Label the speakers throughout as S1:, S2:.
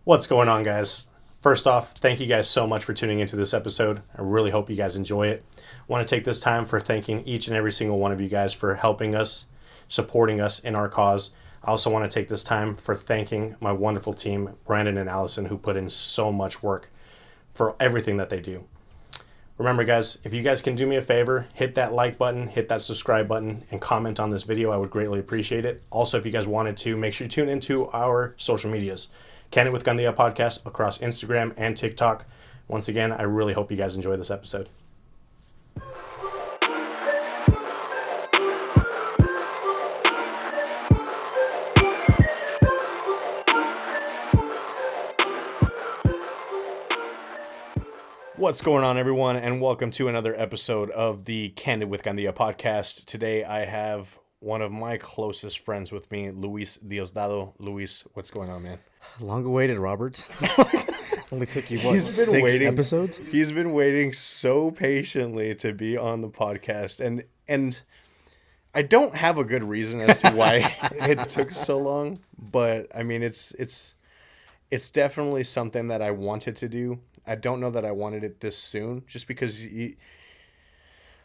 S1: What's going on, guys? First off, thank you guys so much for tuning into this episode. I really hope you guys enjoy it. I want to take this time for thanking each and every single one of you guys for helping us, supporting us in our cause. I also want to take this time for thanking my wonderful team, Brandon and Allison, who put in so much work for everything that they do. Remember, guys, if you guys can do me a favor, hit that like button, hit that subscribe button, and comment on this video. I would greatly appreciate it. Also, if you guys wanted to, make sure you tune into our social medias. Candid with Candia podcast across Instagram and TikTok. Once again, I really hope you guys enjoy this episode. What's going on, everyone, and welcome to another episode of the Candid with Candia podcast. Today, I have one of my closest friends with me, Luis Diosdado. Luis, what's going on, man?
S2: Long awaited, Robert. Only took you,
S1: He's been waiting.
S2: episodes?
S1: He's been waiting so patiently to be on the podcast, and I don't have a good reason as to why it took so long, but I mean, it's definitely something that I wanted to do. I don't know that I wanted it this soon, just because a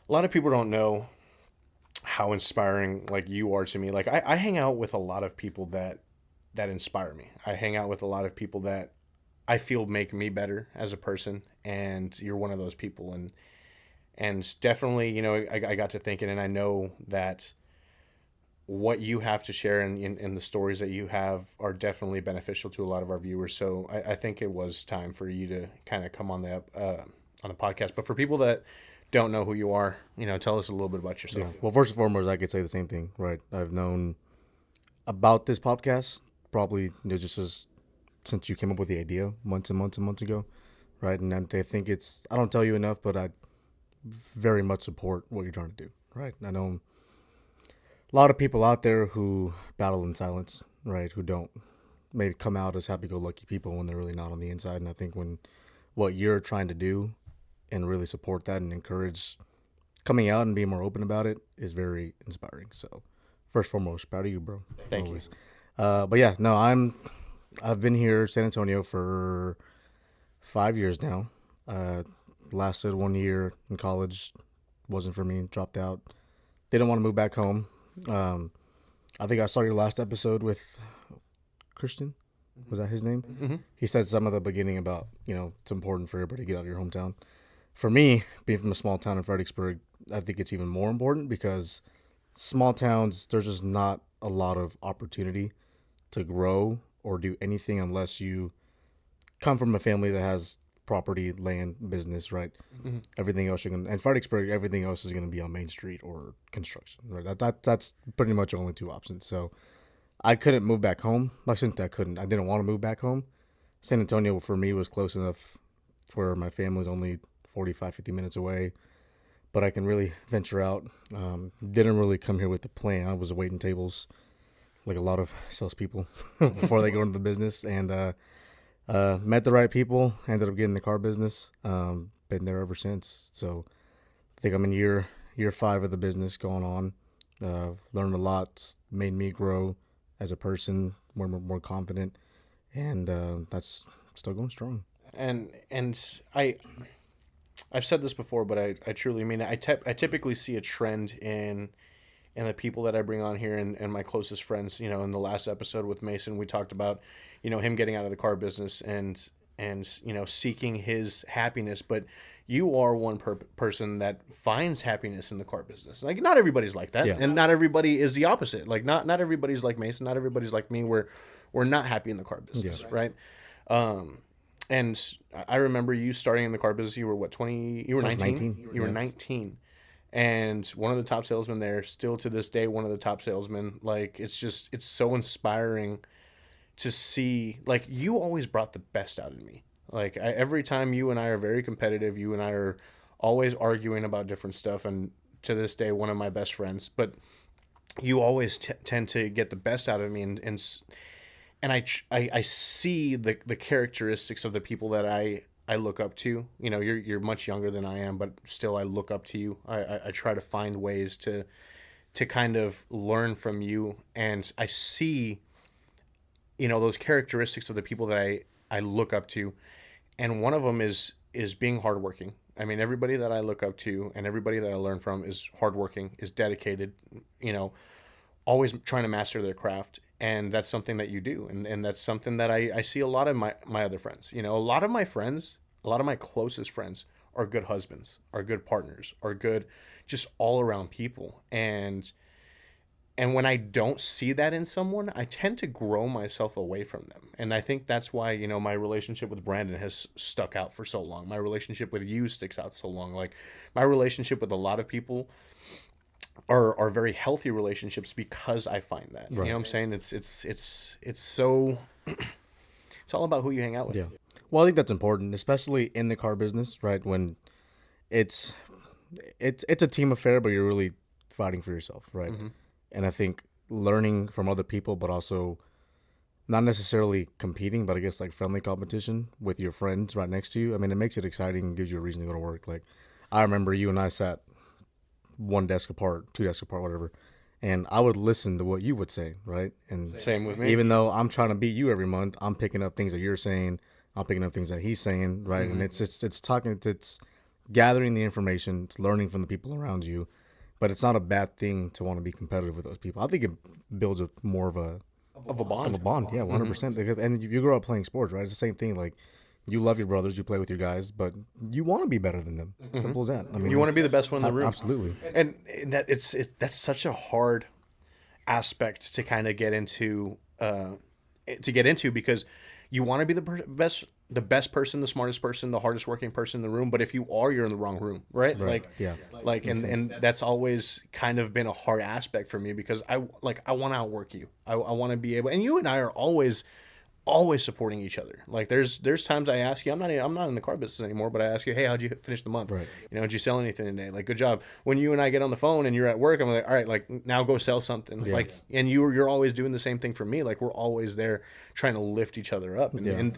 S1: lot of people don't know how inspiring like you are to me. Like I hang out with a lot of people that inspire me. I hang out with a lot of people that I feel make me better as a person, and you're one of those people. And definitely, you know, I got to thinking, and I know that what you have to share in the stories that you have are definitely beneficial to a lot of our viewers. So I think it was time for you to kind of come on the podcast. But for people that don't know who you are, you know, tell us a little bit about yourself.
S2: Yeah. Well, first and foremost, I could say the same thing, right? I've known about this podcast probably just since you came up with the idea months and months and months ago, right? And I think I don't tell you enough, but I very much support what you're trying to do, right? I know a lot of people out there who battle in silence, right? Who don't maybe come out as happy-go-lucky people when they're really not on the inside. And I think when what you're trying to do and really support that and encourage coming out and being more open about it is very inspiring. So first and foremost, proud of you, bro.
S1: Thank
S2: you. But yeah, no, I've been here San Antonio for 5 years now. Lasted 1 year in college, wasn't for me, dropped out. Didn't want to move back home. I think I saw your last episode with Christian. Was that his name?
S1: Mm-hmm.
S2: He said some of the beginning about, you know, it's important for everybody to get out of your hometown. For me, being from a small town in Fredericksburg, I think it's even more important because small towns, there's just not a lot of opportunity to grow or do anything unless you come from a family that has property, land, business, right?
S1: Mm-hmm.
S2: Everything else and Fredericksburg, everything else is going to be on Main Street or construction, right? That's pretty much only two options. So I couldn't move back home. I didn't want to move back home. San Antonio for me was close enough where my family was only 45, 50 minutes away, but I can really venture out. Didn't really come here with the plan. I was waiting tables like a lot of salespeople before they go into the business, and met the right people, ended up getting the car business. Been there ever since. So I think I'm in year 5 of the business going on. Learned a lot, made me grow as a person, more confident, and that's still going strong.
S1: And I've said this before, but I truly mean it. I typically see a trend in the people that I bring on here and my closest friends. You know, in the last episode with Mason, we talked about, you know, him getting out of the car business and you know, seeking his happiness. But you are one person that finds happiness in the car business. Like, not everybody's like that, and not everybody is the opposite. Like, not everybody's like Mason, not everybody's like me. We're not happy in the car business, right? And I remember you starting in the car business. You were what, 20? You were 19. You were 19. And one of the top salesmen there, still to this day, one of the top salesmen. Like, it's so inspiring to see. Like, you always brought the best out in me. Like, every time you and I are very competitive, you and I are always arguing about different stuff. And to this day, one of my best friends. But you always tend to get the best out of me. And I see the characteristics of the people that I look up to. You know, you're much younger than I am, but still I look up to you. I try to find ways to kind of learn from you, and I see, you know, those characteristics of the people that I look up to, and one of them is being hardworking. I mean, everybody that I look up to and everybody that I learn from is hardworking, is dedicated, you know, always trying to master their craft. And that's something that you do. And that's something that I see a lot of my other friends. You know, a lot of my friends, a lot of my closest friends are good husbands, are good partners, are good, just all around people. And when I don't see that in someone, I tend to grow myself away from them. And I think that's why, you know, my relationship with Brandon has stuck out for so long. My relationship with you sticks out so long. Like, my relationship with a lot of people are very healthy relationships because I find that. Right. You know what I'm saying? It's so it's all about who you hang out with.
S2: Yeah. Well, I think that's important, especially in the car business, right? When it's a team affair, but you're really fighting for yourself, right? Mm-hmm. And I think learning from other people, but also not necessarily competing, but I guess like friendly competition with your friends right next to you. I mean, it makes it exciting and gives you a reason to go to work. Like, I remember you and I sat one desk apart, two desks apart, whatever, and I would listen to what you would say, right? And
S1: same with me.
S2: Even though I'm trying to beat you every month, I'm picking up things that you're saying. I'm picking up things that he's saying, right? Mm-hmm. And it's gathering the information, it's learning from the people around you. But it's not a bad thing to want to be competitive with those people. I think it builds more of a
S1: bond.
S2: Yeah, 100%. Mm-hmm. And you grow up playing sports, right? It's the same thing. Like, you love your brothers, you play with your guys, but you want to be better than them. Mm-hmm. Simple as that. I mean,
S1: you want to be the best one in the room.
S2: Absolutely.
S1: And that's such a hard aspect to kind of get into. Because you want to be the best person, the smartest person, the hardest working person in the room. But if you are, you're in the wrong room, right? Like, yeah. Like, and that's always kind of been a hard aspect for me, because I want to outwork you. I want to be able, and you and I are always supporting each other. Like, there's times I ask you, I'm not in the car business anymore, but I ask you, hey, how'd you finish the month?
S2: Right.
S1: You know, did you sell anything today? Like, good job. When you and I get on the phone and you're at work, I'm like, all right, like, now go sell something. Yeah. Like, and you're always doing the same thing for me. Like, we're always there trying to lift each other up. And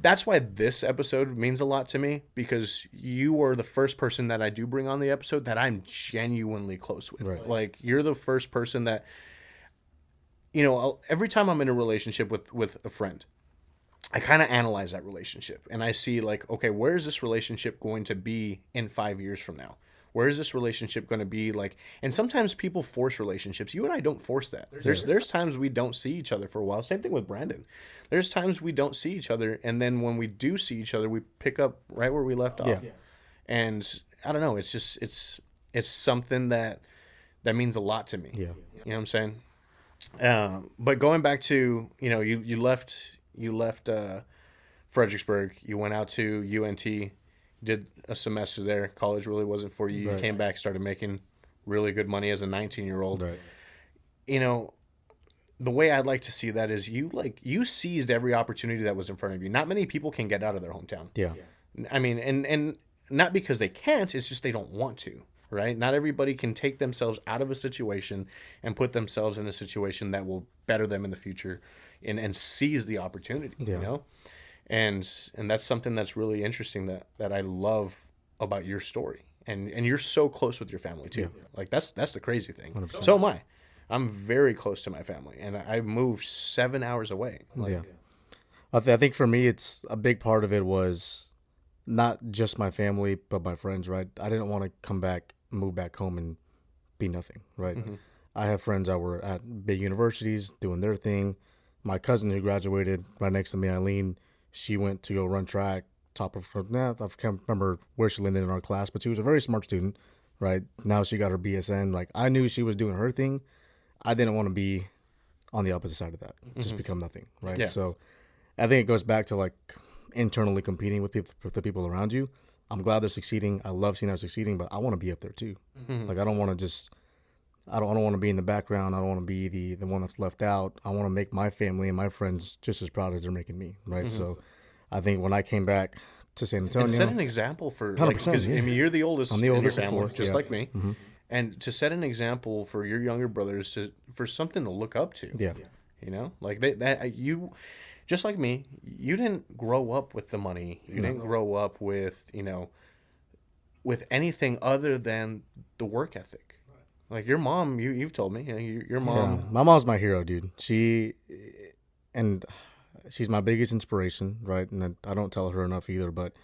S1: that's why this episode means a lot to me, because you are the first person that I do bring on the episode that I'm genuinely close with. Right. Like, you're the first person that, you know, every time I'm in a relationship with a friend, I kind of analyze that relationship, and I see, like, okay, where is this relationship going to be in 5 years from now? Where is this relationship going to be like? And sometimes people force relationships. You and I don't force that. There's times we don't see each other for a while. Same thing with Brandon. There's times we don't see each other, and then when we do see each other, we pick up right where we left off. Yeah. And I don't know. It's just it's something that means a lot to me.
S2: Yeah.
S1: You know what I'm saying? But going back to, you know, you left Fredericksburg. You went out to UNT, did a semester there. College really wasn't for you. Right. You came back, started making really good money as a 19-year-old.
S2: Right.
S1: You know, the way I'd like to see that is you seized every opportunity that was in front of you. Not many people can get out of their hometown.
S2: Yeah.
S1: I mean, and not because they can't, it's just they don't want to. Right? Not everybody can take themselves out of a situation and put themselves in a situation that will better them in the future, and seize the opportunity, you know? And that's something that's really interesting that I love about your story. And you're so close with your family too. Yeah. Like, that's the crazy thing. 100%. So am I. I'm very close to my family, and I moved 7 hours away. Like,
S2: yeah. I think for me, it's a big part of it was not just my family, but my friends, right? I didn't want to move back home and be nothing, right? Mm-hmm. I have friends that were at big universities doing their thing. My cousin who graduated right next to me, Eileen, she went to go run track, I can't remember where she landed in our class, but she was a very smart student, right? Now she got her BSN. Like, I knew she was doing her thing. I didn't want to be on the opposite side of that, just become nothing, right? Yeah. So I think it goes back to, like, internally competing with the people around you. I'm glad they're succeeding. I love seeing them succeeding, but I want to be up there too. Mm-hmm. Like, I don't want to be in the background. I don't want to be the one that's left out. I want to make my family and my friends just as proud as they're making me, right? Mm-hmm. So I think when I came back to San Antonio,
S1: and set an example for, like, because I mean, you're the oldest.
S2: I'm the oldest
S1: in your family, just
S2: yeah.
S1: like me. Mm-hmm. And to set an example for your younger brothers, for something to look up to.
S2: Yeah.
S1: You know, like you, just like me, you didn't grow up with the money. You didn't grow up with, you know, with anything other than the work ethic. Like, your mom, you've told me, you know, your mom.
S2: Yeah. My mom's my hero, dude. And she's my biggest inspiration, right? And I don't tell her enough either. But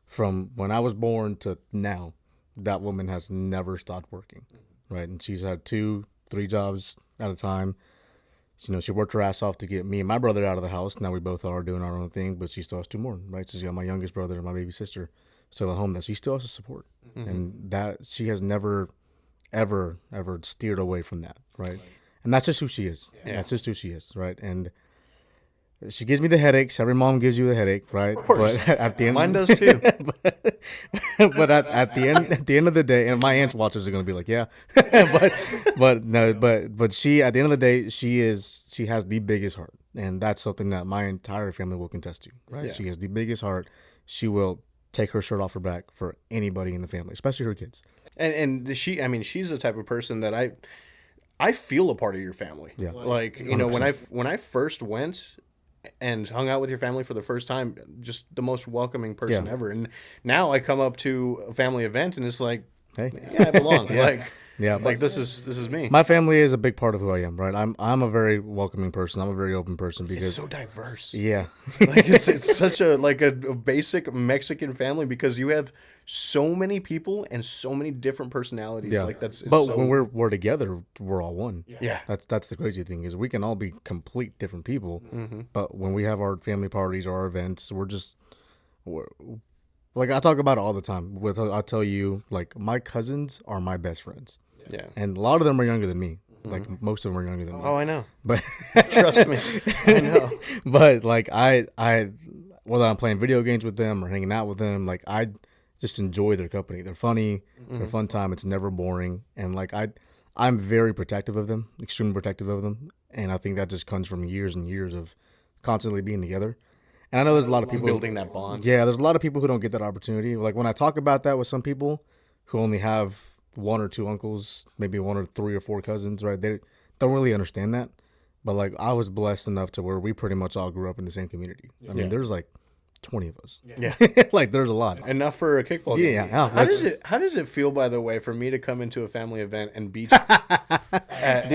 S2: from when I was born to now, that woman has never stopped working, right? And she's had 2, 3 jobs at a time. She worked her ass off to get me and my brother out of the house. Now we both are doing our own thing, but she still has 2 more, right? She's got my youngest brother and my baby sister still at home that she still has to support. And that she has never, ever, ever steered away from that, right? And that's just who she is. Yeah. That's just who she is, right? And she gives me the headaches. Every mom gives you the headache, right? Of course. But at the end,
S1: mine does too.
S2: but at the end of the day, and my aunt's watchers are gonna be like, yeah, but she, at the end of the day, she has the biggest heart, and that's something that my entire family will contest to, right? Yeah. She has the biggest heart. She will take her shirt off her back for anybody in the family, especially her kids.
S1: And she's the type of person that I feel a part of your family. Yeah. Like, 100%. When I first went and hung out with your family for the first time, just the most welcoming person ever. And now I come up to a family event and it's like, hey, I belong. Like this is me.
S2: My family is a big part of who I am, right? I'm a very welcoming person. I'm a very open person because
S1: it's so diverse.
S2: Yeah.
S1: Like it's such a basic Mexican family because you have so many people and so many different personalities. Yeah. Like
S2: when we're together, we're all one. Yeah. That's the crazy thing is we can all be complete different people, but when we have our family parties or our events, like I talk about it all the time. I'll tell you, like my cousins are my best friends. Yeah. And a lot of them are younger than me. Like most of them are younger than me.
S1: Oh, I know.
S2: But
S1: trust me, I know.
S2: But like I whether I'm playing video games with them or hanging out with them, like I just enjoy their company. They're funny. They're a fun time. It's never boring. And like I'm very protective of them, extremely protective of them. And I think that just comes from years and years of constantly being together. And I know there's a lot of people
S1: building that bond.
S2: Yeah, there's a lot of people who don't get that opportunity. Like when I talk about that with some people who only have 1 or 2 uncles, maybe 1 or 3 or 4 cousins, right? They don't really understand that. But like I was blessed enough to where we pretty much all grew up in the same community. I mean, there's like 20 of us. Yeah. Like there's a lot.
S1: Enough for a kickball game.
S2: Yeah.
S1: How does it feel, by the way, for me to come into a family event and beat you at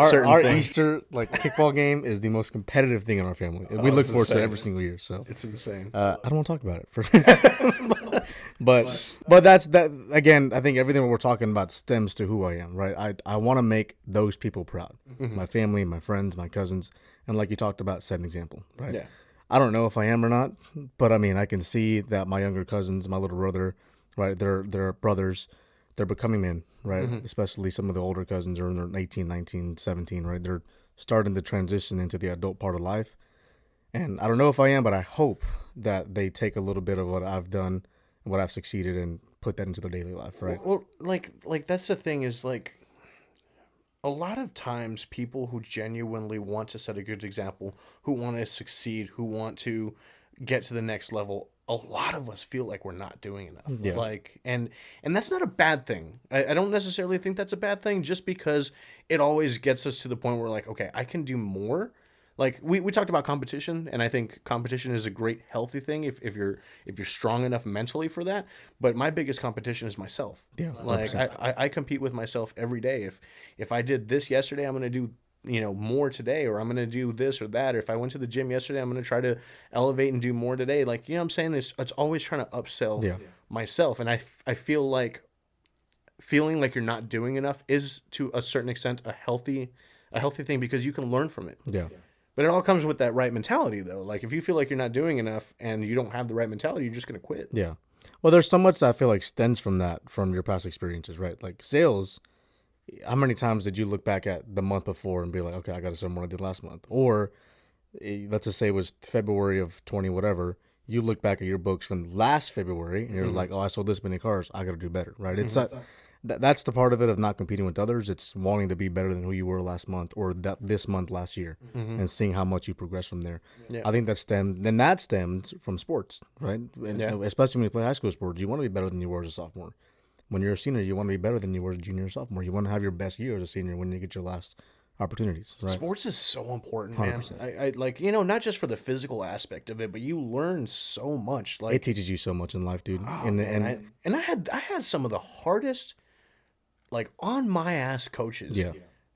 S1: certain
S2: our
S1: things?
S2: Easter like kickball game is the most competitive thing in our family. We look forward to it every single year. So
S1: it's insane.
S2: I don't want to talk about it. But that's that again. I think everything we're talking about stems to who I am, right? I want to make those people proud. My family, my friends, my cousins, and like you talked about, set an example, right? Yeah. I don't know if I am or not, but I mean, I can see that my younger cousins, my little brother, right, they're brothers, they're becoming men, right? Especially some of the older cousins are in their 18, 19, 17, right? They're starting to transition into the adult part of life. And I don't know if I am, but I hope that they take a little bit of what I've done and what I've succeeded and put that into their daily life, right?
S1: Well, like that's the thing is like, a lot of times people who genuinely want to set a good example, who want to succeed, who want to get to the next level, a lot of us feel like we're not doing enough. Yeah. Like, and that's not a bad thing. I don't necessarily think that's a bad thing just because it always gets us to the point where like, okay, I can do more. Like we talked about competition, and I think competition is a great healthy thing if you're strong enough mentally for that. But my biggest competition is myself. Yeah, 100%. Like I compete with myself every day. If I did this yesterday, I'm gonna do more today, or I'm gonna do this or that. Or if I went to the gym yesterday, I'm gonna try to elevate and do more today. Like what I'm saying, it's always trying to upsell myself, and I feel like feeling like you're not doing enough is to a certain extent a healthy thing because you can learn from it. Yeah. But it all comes with that right mentality, though. Like, if you feel like you're not doing enough and you don't have the right mentality, you're just going to quit.
S2: Yeah. Well, there's so much that I feel like stems from your past experiences, right? Like, sales, how many times did you look back at the month before and be like, okay, I got to sell more than I did last month? Or, let's just say it was February of 20 whatever, you look back at your books from last February and you're like, oh, I sold this many cars, I got to do better, right? It's not... That's the part of it of not competing with others. It's wanting to be better than who you were last month or this month last year and seeing how much you progress from there. Yeah. I think that stemmed from sports, right? And especially when you play high school sports, you want to be better than you were as a sophomore. When you're a senior, you want to be better than you were as a junior or sophomore. You want to have your best year as a senior when you get your last opportunities, right?
S1: Sports is so important,
S2: 100%.
S1: Man. I like, not just for the physical aspect of it, but you learn so much. Like
S2: it teaches you so much in life, dude.
S1: Oh, and I had some of the hardest, like on my ass coaches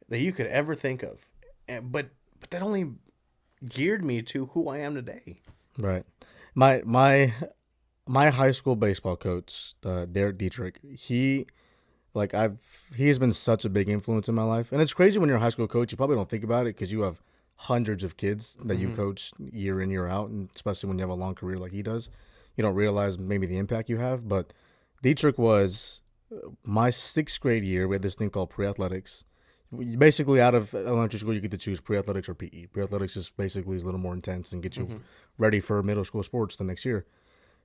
S1: that you could ever think of, but that only geared me to who I am today.
S2: Right. My high school baseball coach, Derek Dietrich, he has been such a big influence in my life. And it's crazy when you're a high school coach, you probably don't think about it because you have hundreds of kids that you coach year in, year out, and especially when you have a long career like he does, you don't realize maybe the impact you have. But Dietrich was my 6th grade year. We had this thing called pre-athletics. Basically, out of elementary school, you get to choose pre-athletics or PE. Pre-athletics is basically a little more intense and get you ready for middle school sports the next year.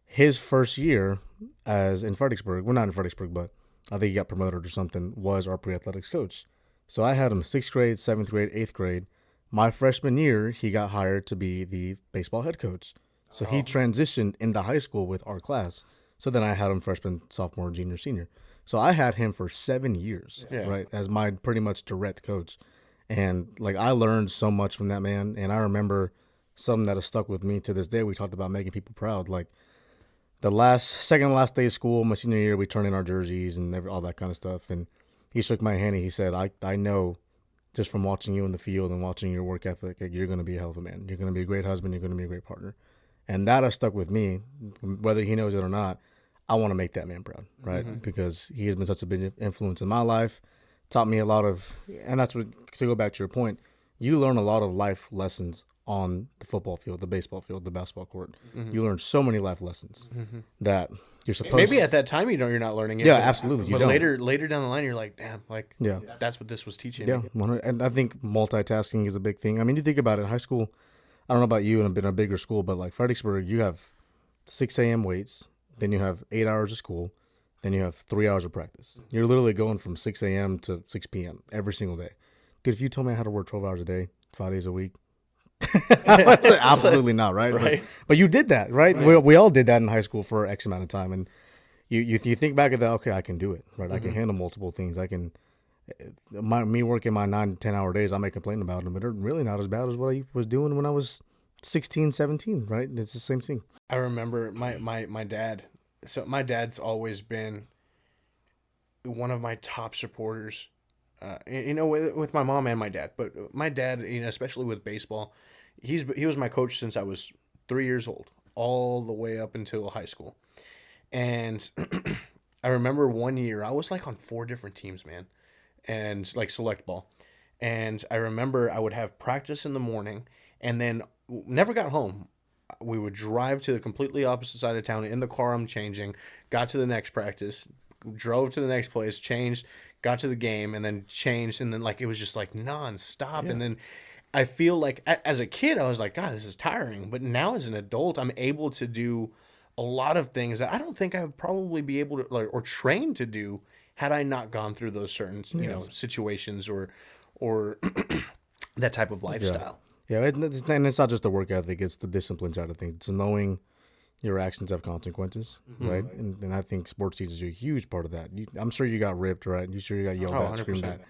S2: His first year as in Fredericksburg, well, not in Fredericksburg, but I think he got promoted or something, was our pre-athletics coach. So I had him 6th grade, 7th grade, 8th grade. My freshman year, he got hired to be the baseball head coach. So he transitioned into high school with our class. So then I had him freshman, sophomore, junior, senior. So I had him for 7 years, right, as my pretty much direct coach. And like I learned so much from that man. And I remember something that has stuck with me to this day. We talked about making people proud. Like second to last day of school, my senior year, we turned in our jerseys and all that kind of stuff. And he shook my hand and he said, I know just from watching you in the field and watching your work ethic, you're going to be a hell of a man. You're going to be a great husband. You're going to be a great partner. And that has stuck with me, whether he knows it or not. I want to make that man proud, right? Because he has been such a big influence in my life, taught me a lot of, and that's what, to go back to your point, you learn a lot of life lessons on the football field, the baseball field, the basketball court. You learn so many life lessons that you're supposed
S1: Maybe at that time you're not learning it.
S2: Yeah, absolutely.
S1: But later down the line, you're like, damn, like that's what this was teaching
S2: Yeah,
S1: me.
S2: and I think multitasking is a big thing. I mean, you think about it, high school, I don't know about you, and I've been in a bigger school, but like Fredericksburg, you have 6 a.m. weights, then you have 8 hours of school, then you have 3 hours of practice. You're literally going from 6 a.m. to 6 p.m. every single day. Dude, if you told me I had to work 12 hours a day, 5 days a week, I would say absolutely not, right?
S1: Right.
S2: But you did that, right? We all did that in high school for X amount of time. And you think back at that, okay, I can do it, right? I can handle multiple things. I can, me working my 9 to 10 hour days, I may complain about them, but they're really not as bad as what I was doing when I was 16, 17, right? It's the same thing.
S1: I remember my dad. So my dad's always been one of my top supporters. With my mom and my dad, but my dad, especially with baseball, he was my coach since I was 3 years old, all the way up until high school. And I remember one year I was like on 4 different teams, man, and like select ball. And I remember I would have practice in the morning, and then never got home. We would drive to the completely opposite side of town in the car. I'm changing, got to the next practice, drove to the next place, changed, got to the game, and then changed, and then like it was just like nonstop. Yeah. And then I feel like as a kid I was like, God, this is tiring. But now as an adult, I'm able to do a lot of things that I don't think I would probably be able to or trained to do had I not gone through those certain situations or that type of lifestyle.
S2: Yeah, and it's not just the work ethic; it's the discipline side of things. It's knowing your actions have consequences, right? And I think sports teaches you a huge part of that. I'm sure you got ripped, right? You sure you got yelled at, screamed at.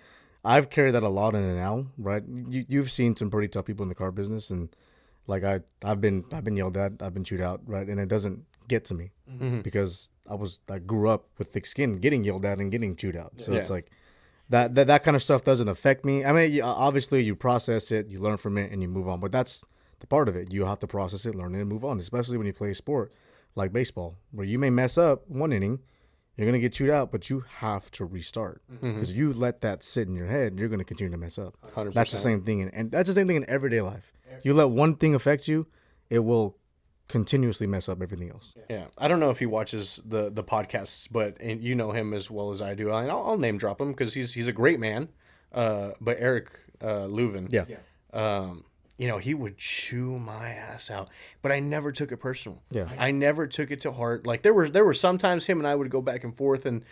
S2: I've carried that a lot in and out, right? You've seen some pretty tough people in the car business, and like I've been yelled at, I've been chewed out, right? And it doesn't get to me because I grew up with thick skin, getting yelled at and getting chewed out. So it's like that kind of stuff doesn't affect me. I mean, obviously you process it, you learn from it, and you move on. But that's the part of it. You have to process it, learn it, and move on, especially when you play a sport like baseball, where you may mess up one inning, you're going to get chewed out, but you have to restart. Because if you let that sit in your head, you're going to continue to mess up.
S1: 100%.
S2: That's the same thing. And that's the same thing in everyday life. You let one thing affect you, it will continuously mess up everything else.
S1: Yeah. I don't know if he watches the podcasts, but you know him as well as I do. I'll name drop him because he's a great man. But Eric Leuven.
S2: Yeah.
S1: He would chew my ass out, but I never took it personal.
S2: Yeah.
S1: I never took it to heart. Like there were sometimes him and I would go back and forth, and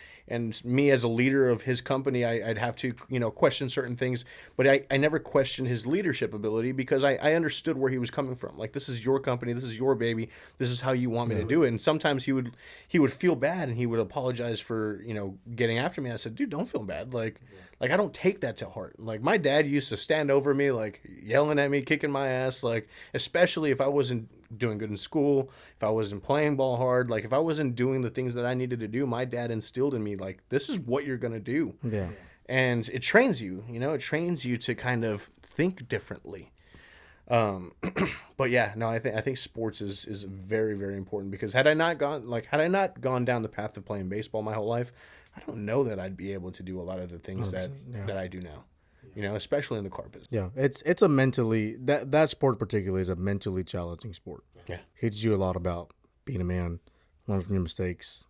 S1: me as a leader of his company, I'd have to, question certain things, but I never questioned his leadership ability because I understood where he was coming from. Like, this is your company, this is your baby, this is how you want me to do it. And sometimes he would feel bad and he would apologize for, getting after me. I said, dude, don't feel bad. Like I don't take that to heart. Like, my dad used to stand over me, like yelling at me, kicking my ass, like, especially if I wasn't doing good in school, if I wasn't playing ball hard, like if I wasn't doing the things that I needed to do, my dad instilled in me, like, this is what you're going to do.
S2: Yeah.
S1: And it trains you, it trains you to kind of think differently. But yeah, no, I think sports is very, very important, because had I not gone down the path of playing baseball my whole life, I don't know that I'd be able to do a lot of the things that
S2: 100%, yeah.
S1: that I do now. Especially in the car business.
S2: Yeah, it's a mentally that sport particularly is a mentally challenging sport.
S1: Yeah.
S2: Teaches you a lot about being a man, learn from your mistakes,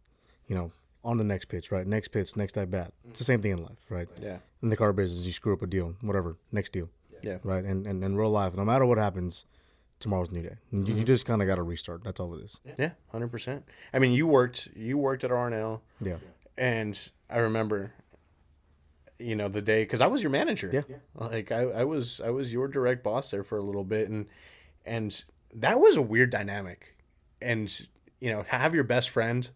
S2: on the next pitch, right? Next pitch, next at bat. It's the same thing in life, right?
S1: Yeah.
S2: In the car business, you screw up a deal, whatever, next deal,
S1: Yeah.
S2: right? And in real life, no matter what happens, tomorrow's a new day. And you just kind of got to restart. That's all it is.
S1: Yeah, 100%. I mean, you worked at R&L,
S2: Yeah.
S1: and I remember, the day, because I was your manager.
S2: Yeah.
S1: Like I was your direct boss there for a little bit, and that was a weird dynamic, and have your best friend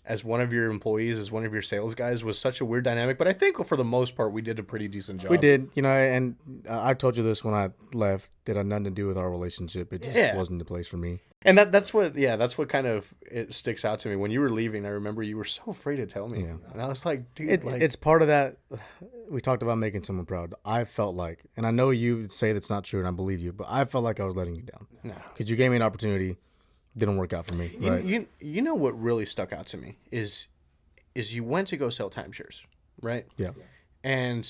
S1: as one of your employees, as one of your sales guys, was such a weird dynamic. But I think for the most part, we did a pretty decent job.
S2: We did, and I told you this when I left. It had nothing to do with our relationship. It just wasn't the place for me.
S1: And that's what kind of it sticks out to me. When you were leaving, I remember you were so afraid to tell me.
S2: Yeah.
S1: And I was like, dude,
S2: It's part of that. We talked about making someone proud. I felt like, and I know you say that's not true, and I believe you, but I felt like I was letting you down.
S1: No.
S2: Because you gave me an opportunity, didn't work out for me. Right?
S1: You know what really stuck out to me is you went to go sell timeshares, right?
S2: Yeah.
S1: And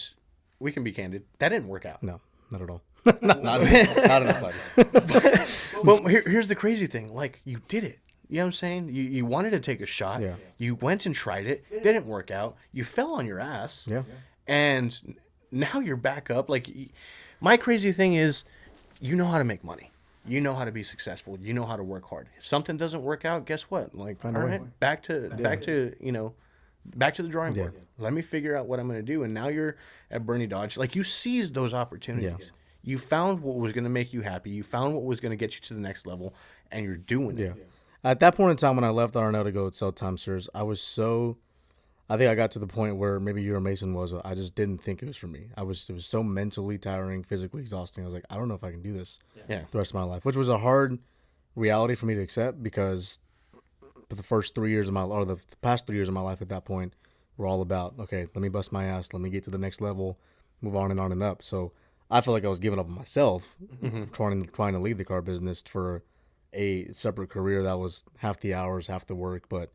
S1: we can be candid, that didn't work out.
S2: No, not at all. not in the slightest.
S1: But here's the crazy thing. Like, you did it. You know what I'm saying? You wanted to take a shot.
S2: Yeah.
S1: You went and tried it. Didn't work out. You fell on your ass.
S2: Yeah.
S1: And now you're back up. Like, my crazy thing is, you know how to make money. You know how to be successful. You know how to work hard. If something doesn't work out, guess what? Like, all right, back to the drawing board. Let me figure out what I'm going to do. And now you're at Bernie Dodge. Like, you seized those opportunities. Yeah. You found what was going to make you happy. You found what was going to get you to the next level, and you're doing it.
S2: Yeah. At that point in time when I left R&L to go sell timeshares, I think I got to the point where maybe you or Mason was, I just didn't think it was for me. It was so mentally tiring, physically exhausting. I was like, I don't know if I can do this the rest of my life, which was a hard reality for me to accept, because the first 3 years of my, or the past 3 years of my life at that point were all about, okay, let me bust my ass, let me get to the next level, move on and up. So I felt like I was giving up on myself, trying to leave the car business for a separate career that was half the hours, half the work, but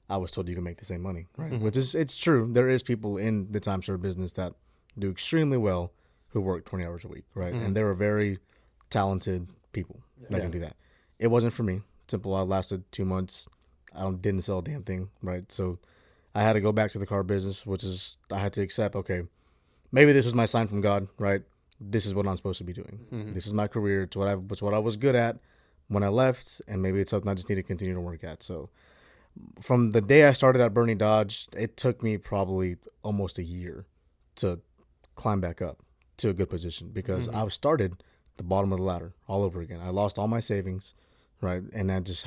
S2: I was told you can make the same money, right? Which is, it's true. There is people in the timeshare business that do extremely well who work 20 hours a week, right? And they were very talented people that can do that. It wasn't for me. Simple. I lasted 2 months. I didn't sell a damn thing, right? So I had to go back to the car business, which is, I had to accept, okay, maybe this was my sign from God, right? This is what I'm supposed to be doing. This is my career. It's what I was good at when I left, and maybe it's something I just need to continue to work at. So from the day I started at Bernie Dodge, it took me probably almost a year to climb back up to a good position, because I started at the bottom of the ladder all over again. I lost all my savings, right? And I just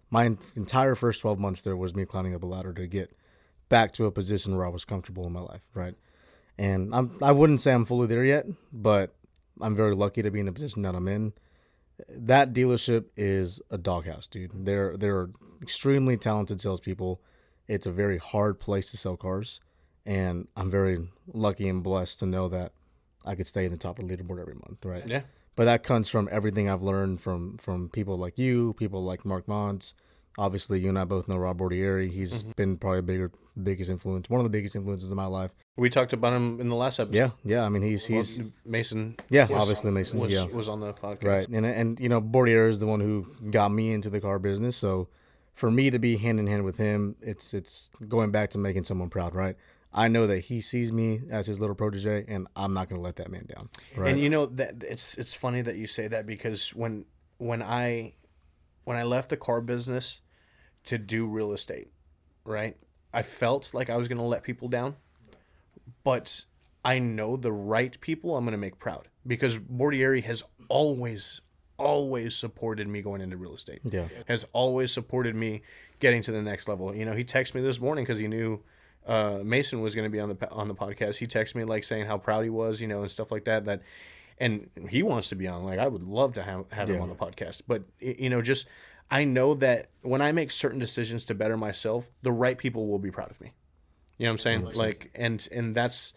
S2: my entire first 12 months there was me climbing up a ladder to get back to a position where I was comfortable in my life, right? And I wouldn't say I'm fully there yet, but I'm very lucky to be in the position that I'm in. That dealership is a doghouse, dude. They're extremely talented salespeople. It's a very hard place to sell cars, and I'm very lucky and blessed to know that I could stay in the top of the leaderboard every month, right?
S1: Yeah.
S2: But that comes from everything I've learned from people like you, people like Mark Mons. Obviously, you and I both know Rob Bordieri. He's been probably biggest influence, one of the biggest influences in my life.
S1: We talked about him in the last episode.
S2: Yeah. I mean, he's
S1: Mason.
S2: Obviously Mason
S1: was on the podcast,
S2: right? And Bordieri is the one who got me into the car business. So for me to be hand in hand with him, it's going back to making someone proud, right? I know that he sees me as his little protege, and I'm not going to let that man down. Right?
S1: And that it's funny that you say that, because when I left the car business to do real estate, right, I felt like I was going to let people down, but I know the right people I'm going to make proud, because Bordieri has always supported me going into real estate.
S2: Yeah,
S1: has always supported me getting to the next level. He texted me this morning because he knew Mason was going to be on the podcast. He texted me like saying how proud he was, and stuff like that. And he wants to be on. Like, I would love to have him on the podcast. But just I know that when I make certain decisions to better myself, the right people will be proud of me. You know what I'm saying? 100%. Like, and that's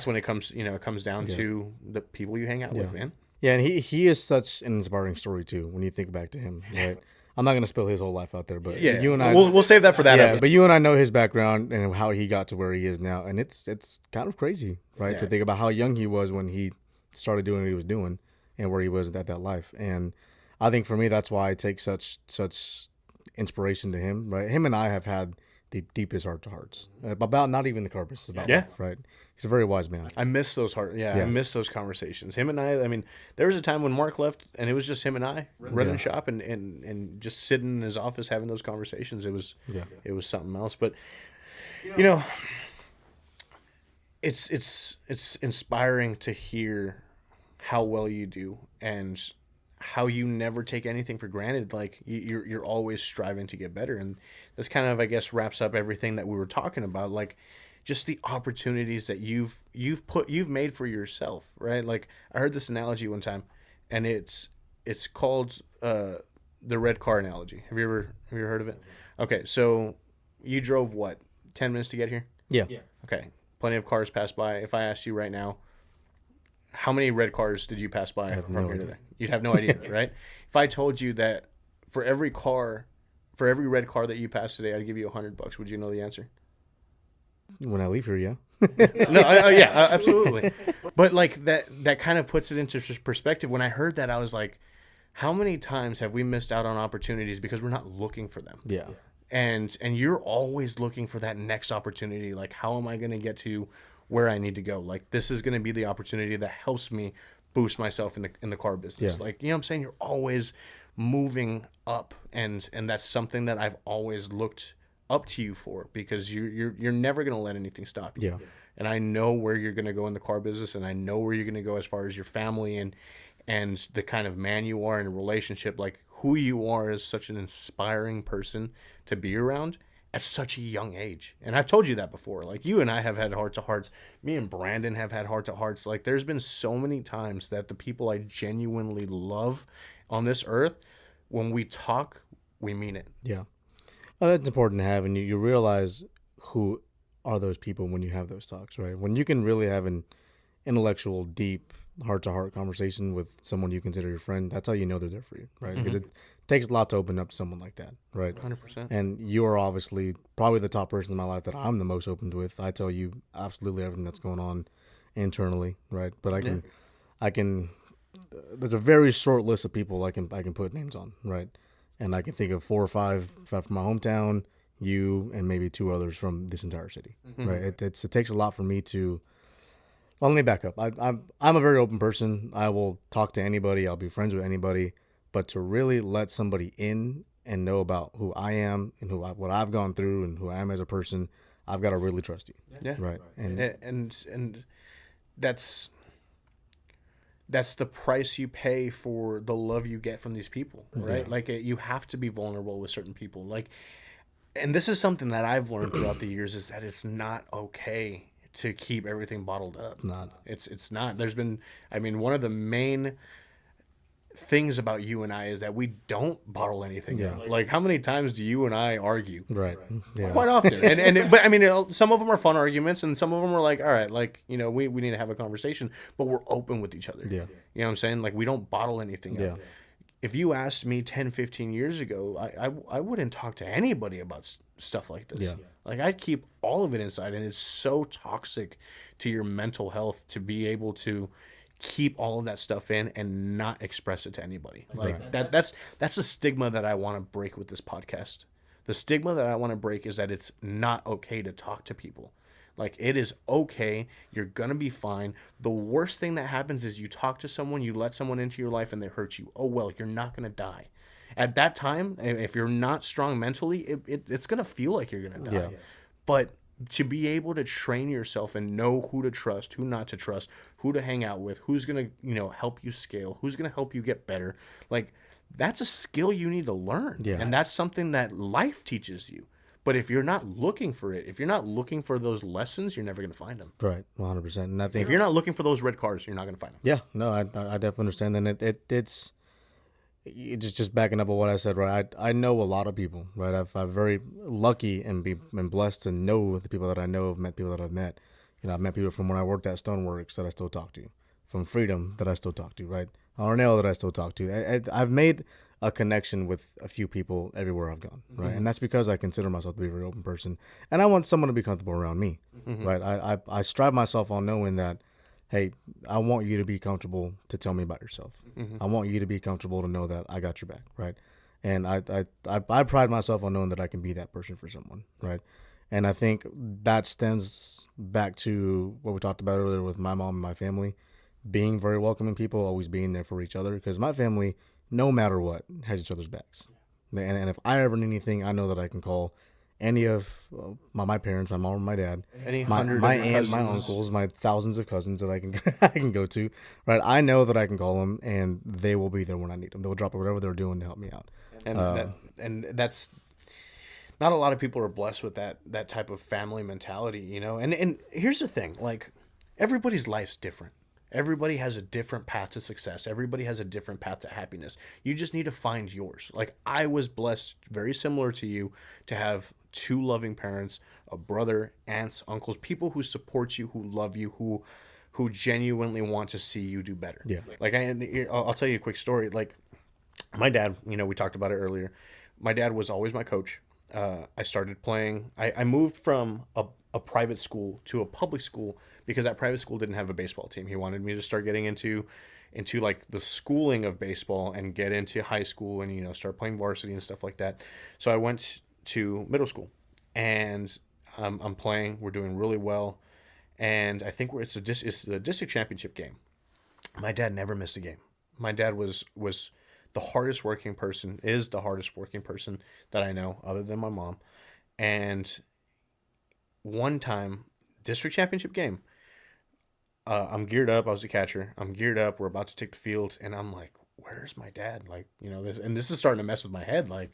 S1: when it comes down to the people you hang out with, man.
S2: Yeah, and he is such an inspiring story too. When you think back to him, right? I'm not gonna spill his whole life out there, but
S1: Yeah,
S2: you and I,
S1: we'll save that for that
S2: yeah,
S1: episode.
S2: but you and I know his background and how he got to where he is now, and it's kind of crazy, right? To
S1: Yeah.
S2: think about how young he was when he started doing what he was doing and where he was at that life. And I think for me, that's why I take such inspiration to him, right? Him and I have had the deepest heart to hearts about not even the car business, about
S1: Yeah.
S2: life, right? He's a very wise man.
S1: I miss those I
S2: Yes.
S1: miss those conversations. Him and I mean, there was a time when Mark left and it was just him and I running shop and just sitting in his office having those conversations. It was something else. But you know, it's inspiring to hear how well you do and how you never take anything for granted. Like you're always striving to get better, and this kind of, I guess, wraps up everything that we were talking about. Like just the opportunities that you've made for yourself, right? Like I heard this analogy one time, and it's called the red car analogy. Have you ever heard of it? Okay, so you drove what, 10 minutes to get here?
S2: Yeah.
S1: Okay, plenty of cars pass by. If I asked you right now, how many red cars did you pass by from
S2: no
S1: here to
S2: idea.
S1: there? You'd have no idea, right? If I told you that for every red car that you pass today, I'd give you $100, would you know the answer?
S2: When I leave here, yeah.
S1: No, yeah, absolutely. But like that kind of puts it into perspective. When I heard that, I was like, how many times have we missed out on opportunities because we're not looking for them?
S2: Yeah.
S1: And you're always looking for that next opportunity. Like, how am I going to get to where I need to go? Like, this is going to be the opportunity that helps me boost myself in the car business.
S2: Yeah.
S1: Like, you know what I'm saying? You're always moving up, and that's something that I've always looked up to you for, because you're never going to let anything stop you.
S2: Yeah.
S1: And I know where you're going to go in the car business, and I know where you're going to go as far as your family and the kind of man you are in a relationship. Like, who you are is such an inspiring person to be around at such a young age. And I've told you that before. Like, you and I have had heart to hearts. Me and Brandon have had heart to hearts. Like, there's been so many times that the people I genuinely love on this earth, when we talk, we mean it.
S2: Yeah. Well, that's important to have, and you realize who are those people when you have those talks, right? When you can really have an intellectual, deep, heart-to-heart conversation with someone you consider your friend, that's how you know they're there for you, right? Because it takes a lot to open up to someone like that, right?
S1: 100%.
S2: And you are obviously probably the top person in my life that I'm the most open with. I tell you absolutely everything that's going on internally, right? But I can. There's a very short list of people I can put names on, right? And I can think of 4 or 5 from my hometown, you, and maybe 2 others from this entire city, right? It takes a lot for me to. Well, let me back up. I'm a very open person. I will talk to anybody. I'll be friends with anybody. But to really let somebody in and know about who I am and what I've gone through and who I am as a person, I've got to really trust you.
S1: Yeah.
S2: Right.
S1: And that's the price you pay for the love you get from these people, right?
S2: Yeah.
S1: Like, you have to be vulnerable with certain people. Like, and this is something that I've learned throughout the years, is that it's not okay to keep everything bottled up.
S2: Not.
S1: It's not. There's been, I mean, one of the main things about you and I is that we don't bottle anything
S2: Yeah.
S1: up. Like, how many times do you and I argue?
S2: Right. Yeah.
S1: Quite often. But I mean, some of them are fun arguments, and some of them are like, all right, like, we need to have a conversation, but we're open with each other.
S2: Yeah.
S1: You know what I'm saying? Like, we don't bottle anything
S2: Yeah.
S1: up. If you asked me 10, 15 years ago, I wouldn't talk to anybody about stuff like this.
S2: Yeah.
S1: Like, I'd keep all of it inside, and it's so toxic to your mental health to be able to keep all of that stuff in and not express it to anybody. Like,
S2: Right.
S1: that's a stigma that I want to break with this podcast. The stigma that I want to break is that it's not okay to talk to people. Like, it is okay. You're going to be fine. The worst thing that happens is you talk to someone, you let someone into your life, and they hurt you. Oh, well, you're not going to die. At that time, if you're not strong mentally, it's going to feel like you're going to die.
S2: Yeah.
S1: But to be able to train yourself and know who to trust, who not to trust, who to hang out with, who's going to, help you scale, who's going to help you get better, like, that's a skill you need to learn.
S2: Yeah.
S1: And that's something that life teaches you. But if you're not looking for it, if you're not looking for those lessons, you're never going to find them.
S2: Right. 100%. And I think
S1: If you're not looking for those red cars, you're not going to find them.
S2: Yeah, no, I definitely understand. And it's just backing up on what I said, right? I know a lot of people, right? I'm very lucky and been blessed to know the people that I know, have met people that I've met. I've met people from when I worked at Stoneworks that I still talk to, from Freedom that I still talk to, right? Arnell that I still talk to. I've made a connection with a few people everywhere I've gone, right? And that's because I consider myself to be a very open person, and I want someone to be comfortable around me, right? I strive myself on knowing that, hey, I want you to be comfortable to tell me about yourself. I want you to be comfortable to know that I got your back, right? And I pride myself on knowing that I can be that person for someone, right? And I think that stems back to what we talked about earlier with my mom and my family, being very welcoming people, always being there for each other. Because my family, no matter what, has each other's backs. And if I ever need anything, I know that I can call any of my parents, my mom, or my dad,
S1: Any
S2: my
S1: hundred
S2: my
S1: of your
S2: aunt, my
S1: cousins.
S2: uncles, my thousands of cousins that I can I can go to. Right, I know that I can call them, and they will be there when I need them. They'll drop whatever they're doing to help me out.
S1: And that's not a lot of people are blessed with that type of family mentality, you know. And here's the thing, like everybody's life's different. Everybody has a different path to success. Everybody has a different path to happiness. You just need to find yours. Like I was blessed, very similar to you, to have two loving parents, a brother, aunts, uncles, people who support you, who love you, who genuinely want to see you do better.
S2: Yeah.
S1: Like I'll tell you a quick story. Like my dad, you know, we talked about it earlier. My dad was always my coach. I started playing. I moved from a private school to a public school because that private school didn't have a baseball team. He wanted me to start getting into like the schooling of baseball and get into high school and, you know, start playing varsity and stuff like that. So I went to middle school and I'm playing. We're doing really well, and I think it's the district championship game. My dad never missed a game. My dad was the hardest working person, is the hardest working person that I know, other than my mom. And one time, district championship game, I'm geared up. I was the catcher. I'm geared up. We're about to take the field, and I'm like, "Where's my dad?" Like, you know, this is starting to mess with my head. Like,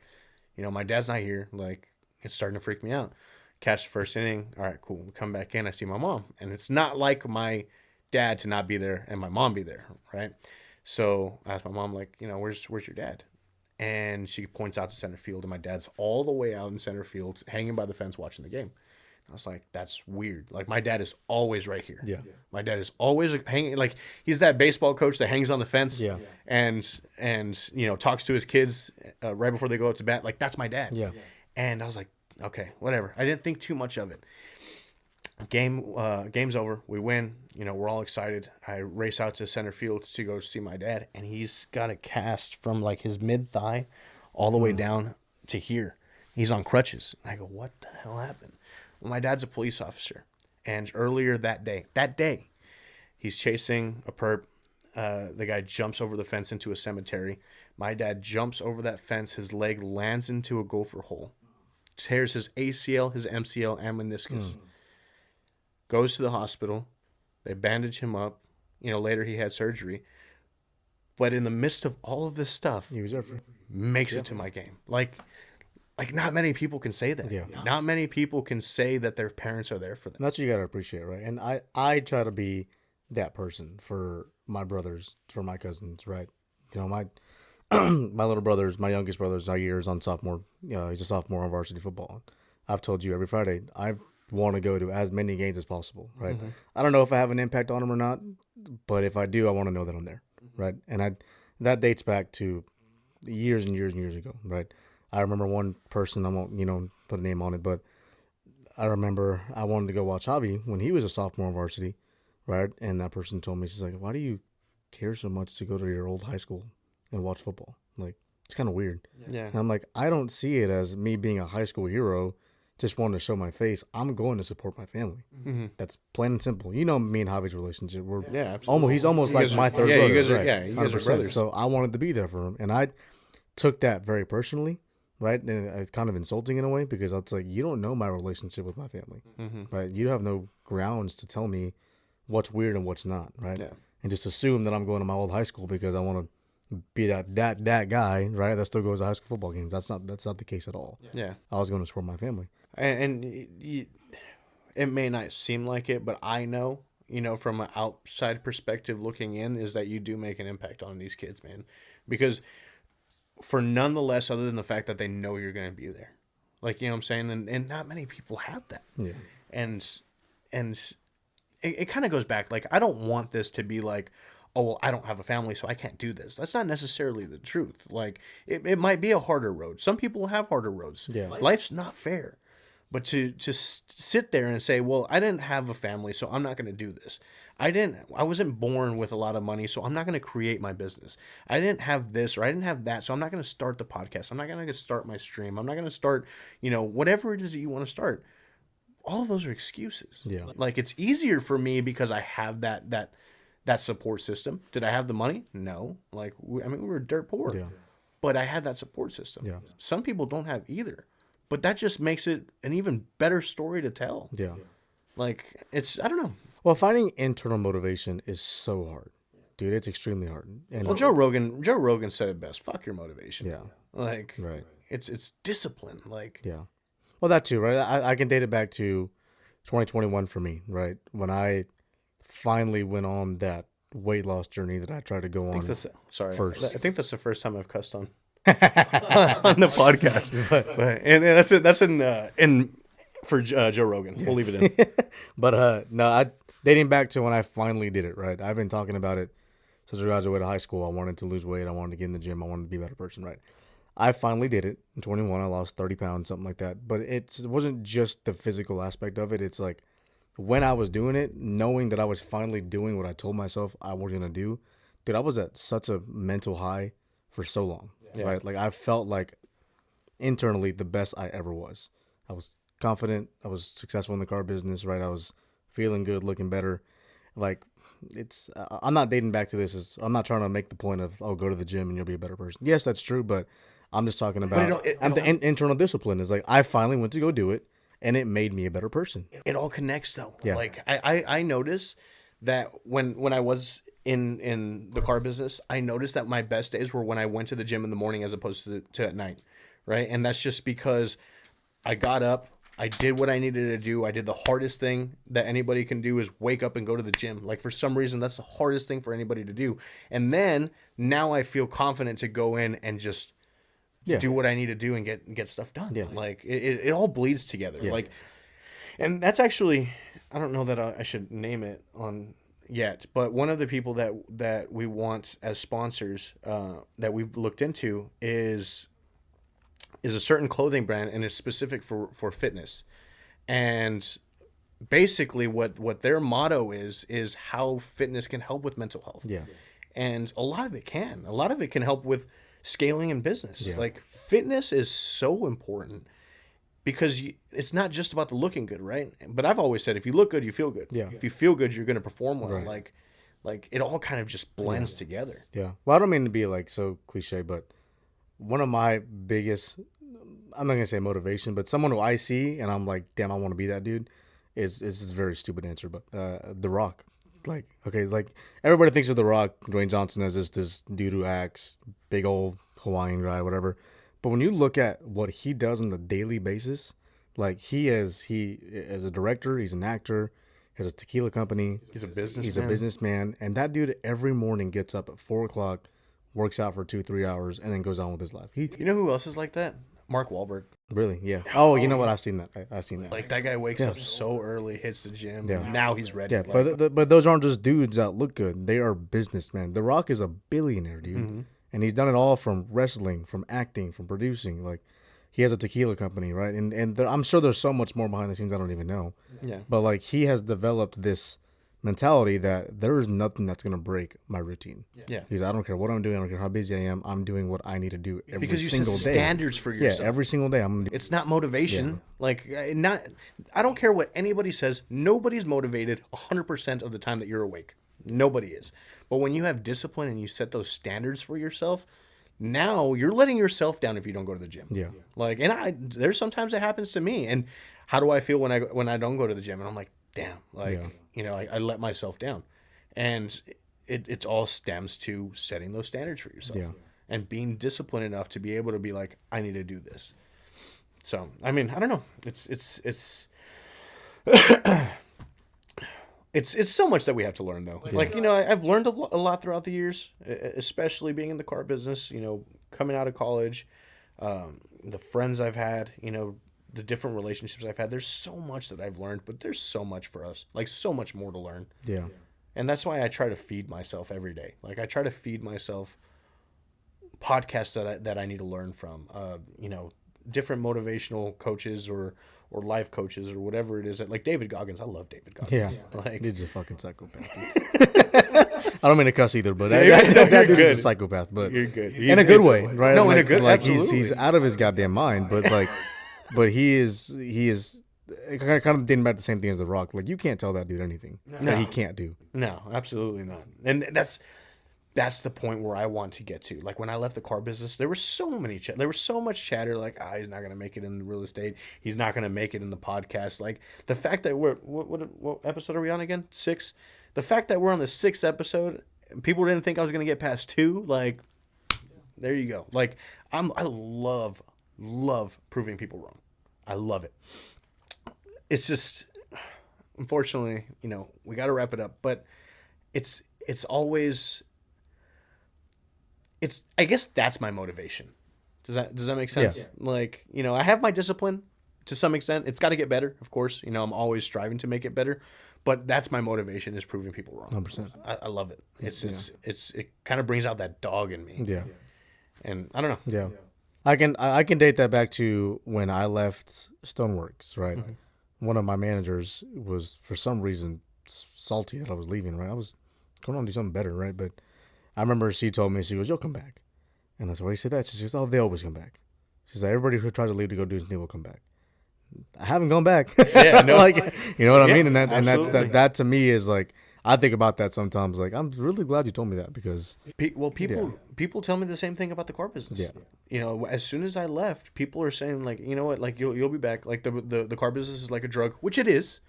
S1: you know, my dad's not here. Like, it's starting to freak me out. Catch the first inning. All right, cool. We come back in. I see my mom, and it's not like my dad to not be there and my mom be there, right? So I asked my mom, like, you know, where's your dad? And she points out to center field, and my dad's all the way out in center field, hanging by the fence, watching the game. I was like, that's weird. Like my dad is always right here.
S2: Yeah.
S1: My dad is always hanging. Like he's that baseball coach that hangs on the fence.
S2: Yeah.
S1: And you know talks to his kids right before they go up to bat. Like that's my dad.
S2: Yeah.
S1: And I was like, okay, whatever. I didn't think too much of it. Game's over. We win. You know, we're all excited. I race out to center field to go see my dad, and he's got a cast from like his mid thigh all the way down to here. He's on crutches. And I go, what the hell happened? Well, my dad's a police officer, and earlier that day, he's chasing a perp. The guy jumps over the fence into a cemetery. My dad jumps over that fence. His leg lands into a gopher hole, tears his ACL, his MCL, and meniscus. Goes to the hospital. They bandage him up. You know, later he had surgery. But in the midst of all of this stuff,
S2: He was there for.
S1: makes it to my game. Like not many people can say that.
S2: Yeah.
S1: Not many people can say that their parents are there for them.
S2: And that's what you gotta appreciate, right? And I try to be that person for my brothers, for my cousins, right? You know, my my little brothers, my youngest brothers, our years on sophomore. He's a sophomore on varsity football. I've told you every Friday I want to go to as many games as possible, right? I don't know if I have an impact on them or not, but if I do, I want to know that I'm there, right? And that dates back to years and years and years ago, right? I remember one person, I won't, put a name on it, but I remember I wanted to go watch Javi when he was a sophomore on varsity, right? And that person told me, she's like, why do you care so much to go to your old high school and watch football? Like, it's kind of weird.
S1: Yeah.
S2: And I'm like, I don't see it as me being a high school hero, just wanting to show my face. I'm going to support my family. That's plain and simple. You know me and Javi's relationship. We're
S1: Yeah, absolutely.
S2: almost, he's almost
S1: You
S2: like
S1: guys
S2: my
S1: are-
S2: third
S1: yeah,
S2: brother.
S1: you guys are-
S2: right?
S1: yeah, you guys are
S2: 100%.
S1: brothers.
S2: So I wanted to be there for him. And I took that very personally, right? And it's kind of insulting in a way because it's like, you don't know my relationship with my family, right? You have no grounds to tell me what's weird and what's not, right?
S1: Yeah.
S2: And just assume that I'm going to my old high school because I want to be that guy, right? That still goes to high school football games. That's not the case at all.
S1: Yeah.
S2: I was going to support my family.
S1: And it may not seem like it, but I know, from an outside perspective looking in, is that you do make an impact on these kids, man. Because for nonetheless, other than the fact that they know you're going to be there. Like, you know what I'm saying? And not many people have that.
S2: Yeah.
S1: And it kind of goes back. Like, I don't want this to be like, oh, well, I don't have a family, so I can't do this. That's not necessarily the truth. Like, it might be a harder road. Some people have harder roads.
S2: Yeah.
S1: Life's not fair. But to sit there and say, well, I didn't have a family, so I'm not going to do this. I wasn't born with a lot of money, so I'm not going to create my business. I didn't have this or I didn't have that, so I'm not going to start the podcast. I'm not going to start my stream. I'm not going to start, whatever it is that you want to start. All of those are excuses.
S2: Yeah.
S1: Like, it's easier for me because I have that support system. Did I have the money? No. Like, we were dirt poor.
S2: Yeah.
S1: But I had that support system.
S2: Yeah.
S1: Some people don't have either. But that just makes it an even better story to tell.
S2: Yeah.
S1: Like, I don't know.
S2: Well, finding internal motivation is so hard, dude. It's extremely hard. And
S1: Well, Joe Rogan said it best. Fuck your motivation.
S2: yeah,
S1: Like,
S2: right.
S1: it's discipline. Like,
S2: Yeah. Well, that too, right? I can date it back to 2021 for me, right? When I finally went on that weight loss journey that I tried to go on. First.
S1: I think that's the first time I've cussed on on the podcast. But and that's in for Joe Rogan. We'll leave it in.
S2: But no, dating back to when I finally did it, right? I've been talking about it since I graduated high school. I wanted to lose weight. I wanted to get in the gym. I wanted to be a better person, right? I finally did it in 21. I lost 30 pounds, something like that. But it wasn't just the physical aspect of it. It's like when I was doing it, knowing that I was finally doing what I told myself I was going to do, dude, I was at such a mental high for so long, right? Like I felt like internally the best I ever was. I was confident. I was successful in the car business, right? I was feeling good, looking better. Like I'm not dating back to this. I'm not trying to make the point of, oh, go to the gym and you'll be a better person. Yes, that's true, but I'm just talking about the internal discipline. Is like I finally went to go do it, and it made me a better person.
S1: It all connects though.
S2: Yeah.
S1: Like I noticed that when I was in the car business, I noticed that my best days were when I went to the gym in the morning as opposed to at night, right? And that's just because I got up, I did what I needed to do. I did the hardest thing that anybody can do is wake up and go to the gym. Like for some reason, that's the hardest thing for anybody to do. And then now I feel confident to go in and just do what I need to do and get stuff done.
S2: Yeah.
S1: Like it all bleeds together.
S2: Yeah.
S1: Like, and that's actually, I don't know that I should name it on yet, but one of the people that we want as sponsors that we've looked into is a certain clothing brand, and it's specific for fitness. And basically what their motto is how fitness can help with mental health.
S2: Yeah.
S1: And a lot of it can help with scaling in business.
S2: Yeah.
S1: Like fitness is so important because it's not just about the looking good, right? But I've always said if you look good, you feel good.
S2: Yeah.
S1: If you feel good, you're going to perform well.
S2: Right.
S1: Like it all kind of just blends together.
S2: Yeah. Well, I don't mean to be like so cliche, but one of my biggest, I'm not gonna say motivation, but someone who I see and I'm like, damn, I want to be that dude, is a very stupid answer, but The Rock. Like, okay, it's like everybody thinks of The Rock, Dwayne Johnson, as this dude who acts big old Hawaiian guy, whatever. But when you look at what he does on a daily basis, like he is a director, he's an actor, has a tequila company,
S1: He's a businessman.
S2: he's a businessman, and that dude every morning gets up at 4:00, works out for 2-3 hours, and then goes on with his life. He
S1: You know who else is like that? Mark Wahlberg.
S2: really, yeah. Oh, you know what? I've seen that. I've seen that.
S1: Like that guy wakes up so early, hits the gym.
S2: Yeah.
S1: And now he's ready.
S2: Yeah,
S1: Like,
S2: but those aren't just dudes that look good. They are businessmen. The Rock is a billionaire, dude, and he's done it all from wrestling, from acting, from producing. Like, he has a tequila company, right? And I'm sure there's so much more behind the scenes I don't even know.
S1: Yeah.
S2: But like, he has developed this mentality that there is nothing that's gonna break my routine.
S1: Yeah.
S2: Because I don't care what I'm doing. I don't care how busy I am. I'm doing what I need to do every
S1: Because you
S2: single
S1: set
S2: day.
S1: standards for
S2: Yeah,
S1: yourself.
S2: every single day.
S1: It's not motivation. Like I don't care what anybody says. Nobody's motivated 100% of the time that you're awake. Nobody is. But when you have discipline and you set those standards for yourself, now you're letting yourself down if you don't go to the gym.
S2: Yeah.
S1: Like, and there's sometimes it happens to me. And how do I feel when I don't go to the gym? And I'm like, damn, like, I let myself down. And it all stems to setting those standards for yourself.
S2: Yeah.
S1: And being disciplined enough to be able to be like, I need to do this. So, I mean, I don't know. It's it's so much that we have to learn, though. Like, I've learned a lot throughout the years, especially being in the car business, coming out of college, the friends I've had, the different relationships I've had. There's so much that I've learned, but there's so much for us, like so much more to learn.
S2: Yeah.
S1: And that's why I try to feed myself every day. Like I try to feed myself podcasts that I need to learn from. Different motivational coaches or life coaches or whatever it is. Like David Goggins. I love David Goggins.
S2: Yeah.
S1: Like
S2: He's a fucking psychopath. I don't mean to cuss either, but
S1: You're
S2: that dude
S1: good.
S2: is a psychopath. But
S1: You're good.
S2: In a good way, right?
S1: No, in a
S2: Like-
S1: good
S2: like
S1: absolutely.
S2: he's out of his goddamn mind. But he is kind of dating back the same thing as The Rock. Like you can't tell that dude anything that he can't do.
S1: No, absolutely not. And that's the point where I want to get to. Like when I left the car business, there was so much chatter. Like, he's not gonna make it in real estate. He's not gonna make it in the podcast. Like the fact that what episode are we on again? 6. The fact that we're on the 6th episode, people didn't think I was gonna get past 2. Like, there you go. Like I love proving people wrong. I love it. It's just, unfortunately, we got to wrap it up. But it's always. I guess that's my motivation. Does that make sense?
S2: Yeah.
S1: Like, I have my discipline to some extent. It's got to get better, of course. I'm always striving to make it better, but that's my motivation, is proving people wrong.
S2: 100%.
S1: I love it. It kind of brings out that dog in me.
S2: Yeah.
S1: And I don't know.
S2: Yeah. I can date that back to when I left Stoneworks, right?
S1: Mm-hmm.
S2: One of my managers was, for some reason, salty that I was leaving, right? I was going on to do something better, right? But I remember she told me, she goes, "You'll come back." And I said, "Why do you say that?" She goes, "Oh, they always come back." She said, "Everybody who tried to leave to go do something will come back." I haven't gone back.
S1: Yeah, no.
S2: Like, you know what I mean? And
S1: absolutely.
S2: that to me is like, I think about that sometimes. Like, I'm really glad you told me that, because
S1: People tell me the same thing about the car business.
S2: Yeah.
S1: As soon as I left, people are saying, like, you know what, like you'll be back. Like the car business is like a drug, which it is.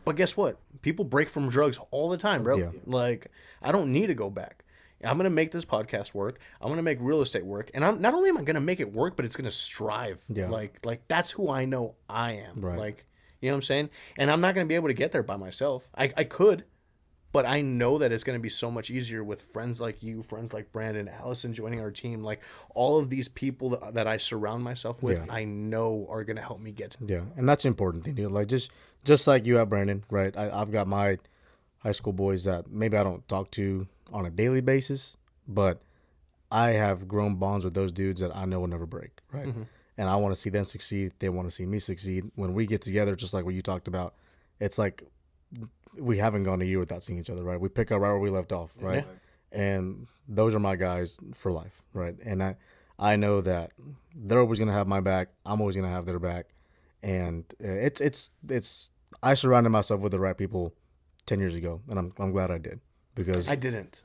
S1: But guess what? People break from drugs all the time, bro.
S2: Yeah.
S1: Like, I don't need to go back. I'm gonna make this podcast work. I'm gonna make real estate work, and I'm not only am I gonna make it work, but it's gonna strive.
S2: Yeah.
S1: Like that's who I know I am.
S2: Right.
S1: Like, you know what I'm saying? And I'm not gonna be able to get there by myself. I could. But I know that it's going to be so much easier with friends like you, friends like Brandon, Allison joining our team. Like all of these people that I surround myself with,
S2: Yeah.
S1: I know are going to help me get to.
S2: yeah, and that's the important thing, dude. Like, just like you have Brandon, right? I've got my high school boys that maybe I don't talk to on a daily basis, but I have grown bonds with those dudes that I know will never break, right?
S1: Mm-hmm.
S2: And I want to see them succeed. They want to see me succeed. When we get together, just like what you talked about, it's like we haven't gone a year without seeing each other, right? We pick up right where we left off, right?
S1: Yeah.
S2: And those are my guys for life, right? And I know that they're always gonna have my back. I'm always gonna have their back, and it's I surrounded myself with the right people 10 years ago, and I'm glad I did, because
S1: I didn't.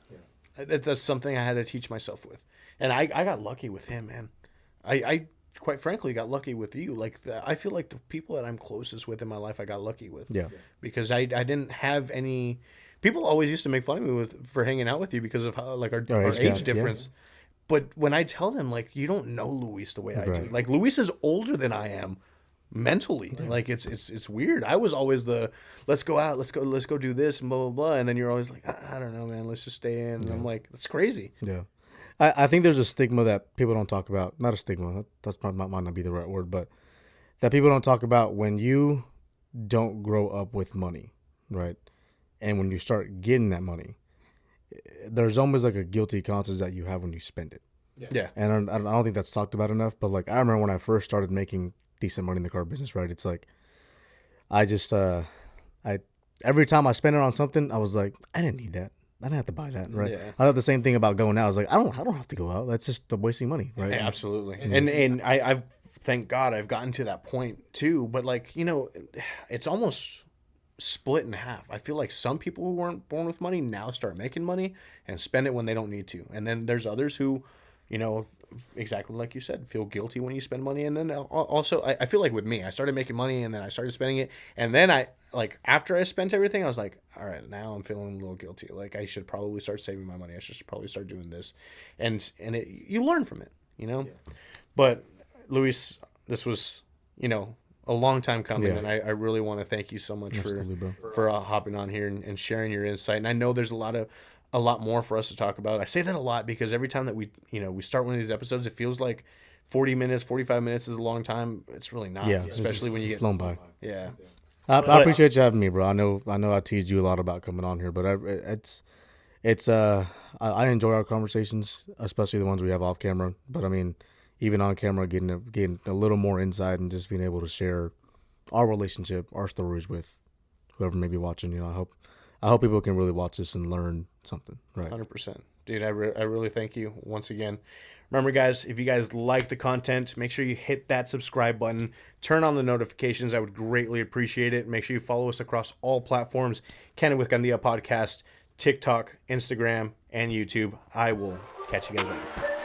S1: That's something I had to teach myself with. And I got lucky with him, man. I quite frankly got lucky with you. Like, I feel like the people that I'm closest with in my life, I got lucky with.
S2: Yeah.
S1: Because I didn't have any. People always used to make fun of me for hanging out with you because of how, like, our age
S2: gap,
S1: difference. But when I tell them, like, you don't know Luis the way I do.
S2: Right.
S1: Like, Luis is older than I am mentally. Like, it's weird. I was always the, let's go out, let's go do this and blah blah blah. And then you're always like, I don't know, man, let's just stay in. And I'm like, that's crazy.
S2: Yeah. I think there's a stigma that people don't talk about. Not a stigma. That's might not be the right word, but that people don't talk about when you don't grow up with money, right? And when you start getting that money, there's almost like a guilty conscience that you have when you spend it.
S1: Yeah.
S2: And I don't think that's talked about enough. But like, I remember when I first started making decent money in the car business, right? It's like, I just every time I spend it on something, I was like, I didn't need that. I didn't have to buy that, right?
S1: Yeah.
S2: I thought the same thing about going out. I was like, I don't have to go out. That's just wasting money, right?
S1: Yeah, absolutely. And I've thank God I've gotten to that point too. But like, it's almost split in half. I feel like some people who weren't born with money now start making money and spend it when they don't need to. And then there's others who, exactly like you said, feel guilty when you spend money. And then also, I feel like with me, I started making money and then I started spending it. And then after I spent everything, I was like, all right, now I'm feeling a little guilty. Like, I should probably start saving my money. I should probably start doing this. And you learn from it, Yeah. But Luis, this was, a long time coming.
S2: Yeah.
S1: And I really want to thank you so much
S2: Absolutely, bro.
S1: for hopping on here and sharing your insight. And I know there's a lot more for us to talk about. I say that a lot because every time that we start one of these episodes, it feels like 40 minutes, 45 minutes is a long time. It's really not.
S2: Yeah,
S1: Especially when you get
S2: flown by.
S1: Yeah.
S2: I
S1: But
S2: appreciate you having me, bro. I know I teased you a lot about coming on here, but it's I enjoy our conversations, especially the ones we have off camera. But I mean, even on camera, getting a little more insight and just being able to share our relationship, our stories with whoever may be watching. I hope people can really watch this and learn something. Right.
S1: 100%. Dude, I really thank you once again. Remember, guys, if you guys like the content, make sure you hit that subscribe button. Turn on the notifications. I would greatly appreciate it. Make sure you follow us across all platforms. Candid with Candia podcast, TikTok, Instagram, and YouTube. I will catch you guys later.